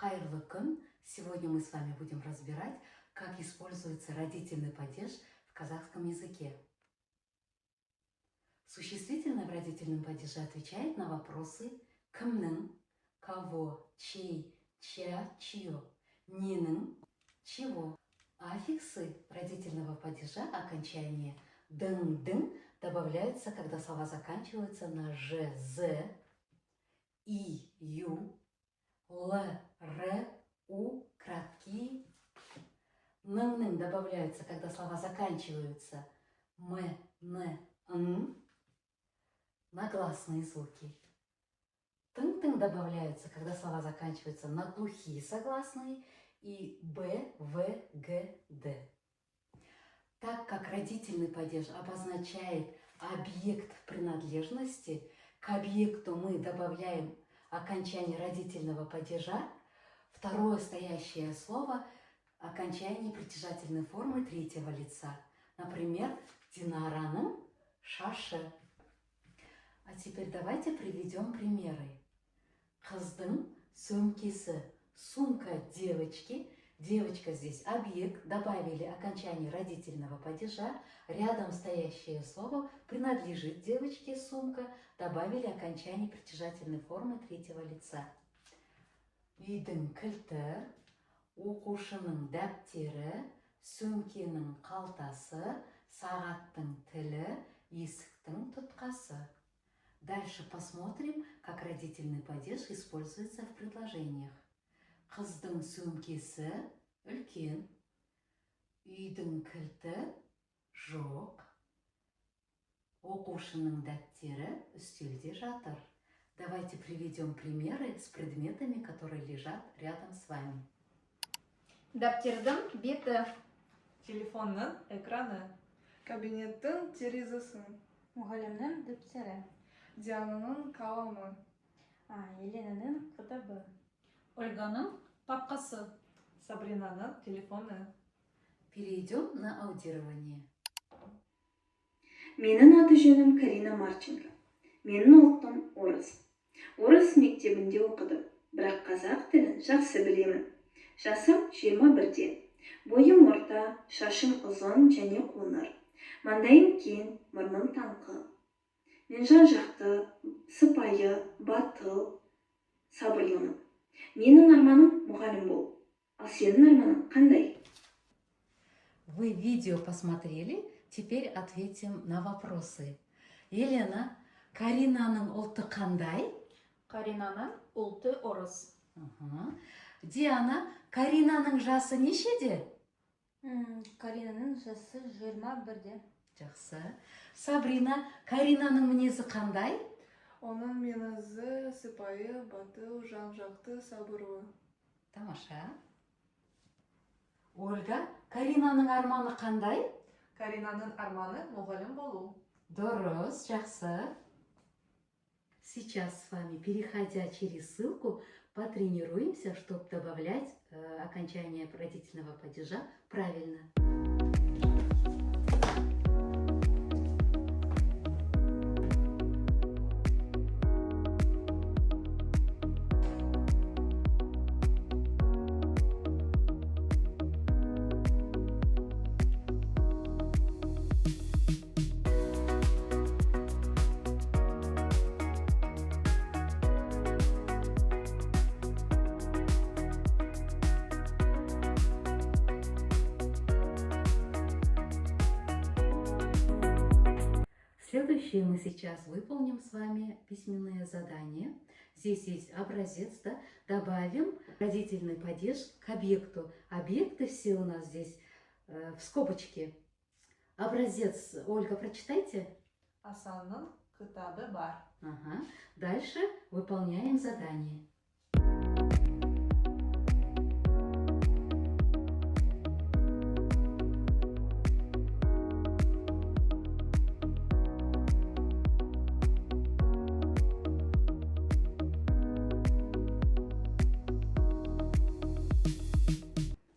Хайрлы күн! Сегодня мы с вами будем разбирать, как используется родительный падеж в казахском языке. Существительное в родительном падеже отвечает на вопросы кімнің, кого, чей, чья, чье, ненің, чего. Аффиксы родительного падежа окончание дың добавляются, когда слова заканчиваются на ж, з, и, ю, л, р, у, краткие. Ның добавляются, когда слова заканчиваются м, н, н, на гласные звуки. Тың добавляются, когда слова заканчиваются на глухие согласные и б, в, г, д. Так как родительный падеж обозначает объект принадлежности, к объекту мы добавляем окончание родительного падежа, второе стоящее слово – окончание притяжательной формы третьего лица. Например, Динараның шашы. А теперь давайте приведем примеры. Қыздың сөмкесі. Сумка девочки. Девочка здесь объект. Добавили окончание родительного падежа. Рядом стоящее слово принадлежит девочке сумка. Добавили окончание притяжательной формы третьего лица. Үйдің кілті, оқушының дәптері, сөмкенің қалтасы, сағаттың тілі, есіктің тұтқасы. Дальше посмотрим, как родительный падеж используется в предложениях. Қыздың сөмкесі үлкен, үйдің кілті жоқ, оқушының дәптері үстелде жатыр. Давайте приведем примеры с предметами, которые лежат рядом с вами. Дәптердің беті, Телефонның экраны, кабинеттің терезесі, мұғалімнің дәптері, Диананың қаламы, Еленаның кітабы, Ольганың папкасы. Сабринаның телефоны. Перейдем на аудирование. Менің аты-жөнім Карина Марченко. Менің ұлтым орыс. Орыс мектебінде оқыдым, бірақ қазақ тілін жақсы білемін. Жасым 21-де. Бойым орта, шашым ұзын және қоңыр. Маңдайым кең, мұрным таңқы. Мен жан-жақты, сыпайы, батыл, сабырлымын. Менің арманым мұғалім бол. Ал сенің арманың қандай? Вы видео посмотрели, теперь ответим на вопросы. Елена, Каринаның ұлты қандай? Каринаның ұлты орыс. Диана, Каринаның жасы нешеде? Каринаның жасы 21-де. Жақсы. Сабрина, Каринаның мінезі қандай? Оның мінезі сыпайы, батыл, жан-жақты, сабырлы. Тамаша. Ольга, Каринаның арманы қандай? Каринаның арманы мұғалім болу. Дұрыс, жақсы. Сейчас с вами, переходя через ссылку, потренируемся, чтобы добавлять окончание родительного падежа правильно. Следующее мы сейчас выполним с вами письменное задание. Здесь есть образец, да? Добавим родительный падеж к объекту. Объекты все у нас здесь в скобочке. Образец, Ольга, прочитайте. Асанның кітабы бар. Ага. Дальше выполняем задание.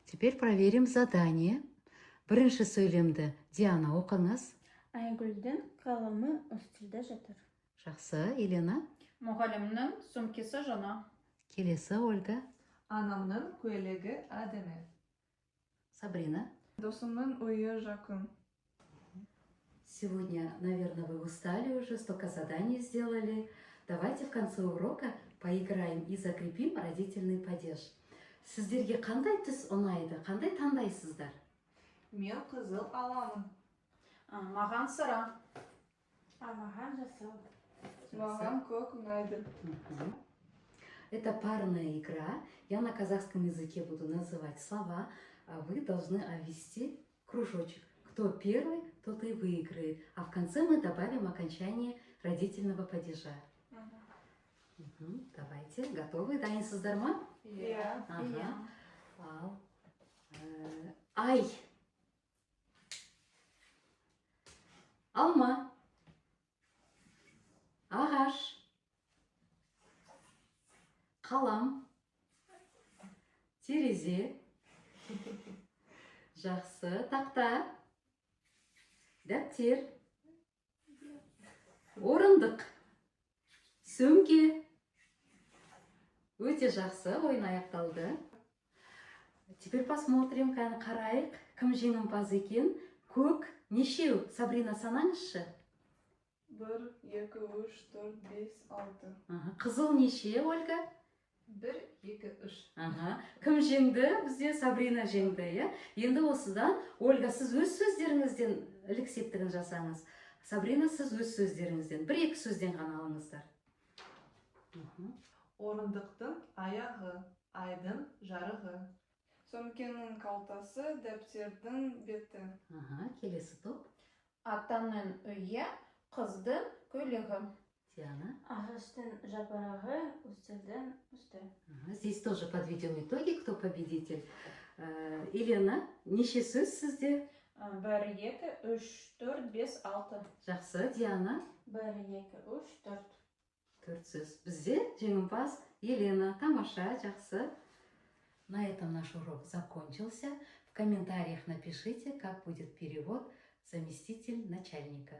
Теперь проверим задание. Бірінші сөйлемді Диана оқыңыз. Айгүлдің қаламы үстелде жатыр. Жақсы, Елена. Мұғалімнің сөмкесі жаңа. Келесі Ольга. Анамның көйлегі әдемі. Сабрина. Досымның ойы жақын. Сегодня, наверное, вы устали уже, столько заданий сделали. Давайте в конце урока поиграем и закрепим родительный падеж. Сіздерге қандай түс ұнайды, қандай таңдайсыздар? Мен қызыл аламын. Маған сыра. Маған жасыл. Маған көк ұнайды. Мгм. Это парная игра. Я на казахском языке буду называть слова, а вы должны обвести кружочек. Кто первый, тот и выиграет. А в конце мы добавим окончание родительного падежа. Мгм. Давайте, готовы? Дайынсыздар ма? Иә. Ага. Ал. Ай. Алма. Ағаш. Қалам. Терезе. Жақсы. Тақта. Дәптер. Орындық. Сөмке. Өте жақсы, ойын аяқталды. Теперь посмотрим, қарайық, кім жеңімпаз екен. Көк нешеу? Сабрина, санаңызшы. 1, 2, 3, 4, 5, 6. Ага. Қызыл неше, Ольга? 1, 2, 3. Ага. Кім жеңді? Бізде Сабрина жеңді, иә? Енді осыдан, Ольга, сіз өз сөздеріңізден ілік септігін жасаңыз. Сабрина, сіз өз сөздеріңізден. 1-2 сөзден ғана алыңыздар. Орындықтың аяғы, айдың жарығы. Сөмкенің қалтасы, дәптердің беті. Ага. Келесі топ. Атаның үйі, қыздың көйлегі. Диана. Ағаштың жапырағы, үстелдің үсті. Ага. Здесь тоже подведем итоги, кто победитель. Елена, неше сөз сізде? 1, 2, 3, 4, 5, 6. Жақсы. Диана. 1, 2, 3, 4. 4 сөз. Бізде жеңімпаз Елена. Тамаша, жақсы. На этом наш урок закончился. В комментариях напишите, как будет перевод заместитель начальника.